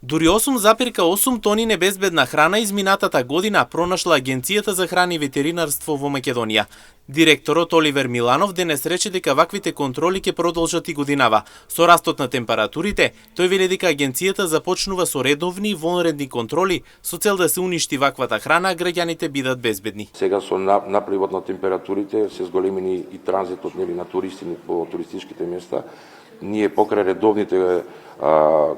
Дури 8,8 тони небезбедна храна изминатата година пронашла Агенцијата за храна и ветеринарство во Македонија. Директорот Оливер Миланов денес рече дека ваквите контроли ќе продолжат и годинава. Со растот на температурите, тој вели дека агенцијата започнува со редовни и вонредни контроли со цел да се уништи ваквата храна, а граѓаните бидат безбедни. Сега со напливот на температурите се зголемени и транзитот на туристи по туристичките места. Ние покрај редовните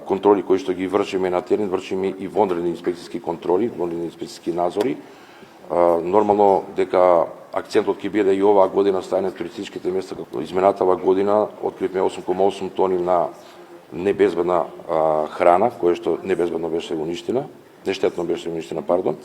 контроли кои што ги вршиме на терен, вршиме и вонредни инспекцијски контроли, вонредни инспекцијски надзори. Нормално дека акцентот ќе биде и оваа година стајане на туристичките места, како изминатава година откривме 8,8 тони на небезбедна храна, која што небезбедно беше уништена, нештетно беше уништена, пардон.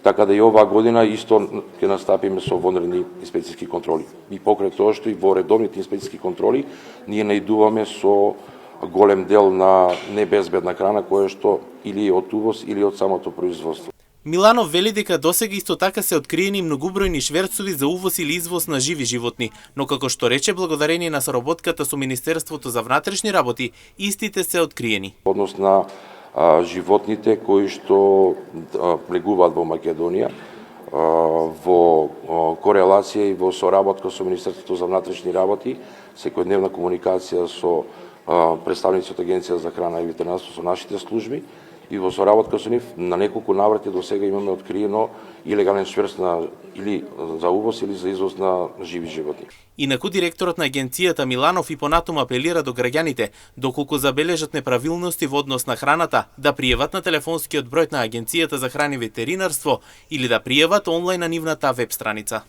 Така да и оваа година исто ќе настапиме со вонредни инспекцијски контроли. И покрај тоа што и во редовните инспекцијски контроли ние наидуваме со голем дел на небезбедна храна која што или е од увоз или од самото производство. Миланов вели дека досега исто така се откриени многубројни шверцови за увоз или извоз на живи животни, но како што рече, благодарение на соработката со Министерството за внатрешни работи, истите се откриени. Однос на животните кои што влегуваат во Македонија, во корелација и во соработка со Министерството за внатрешни работи, секојдневна комуникација со представници од Агенција за храна и ветеринарство со нашите служби и во соработка со нив на неколку наврати до сега имаме откриено илегален шверц или за увоз или за извоз на живи животни. Инаку директорот на агенцијата Миланов и понатаму апелира до граѓаните, доколку забележат неправилности во однос на храната, да пријават на телефонскиот број на Агенцијата за храна и ветеринарство или да пријават онлајн на нивната веб страница.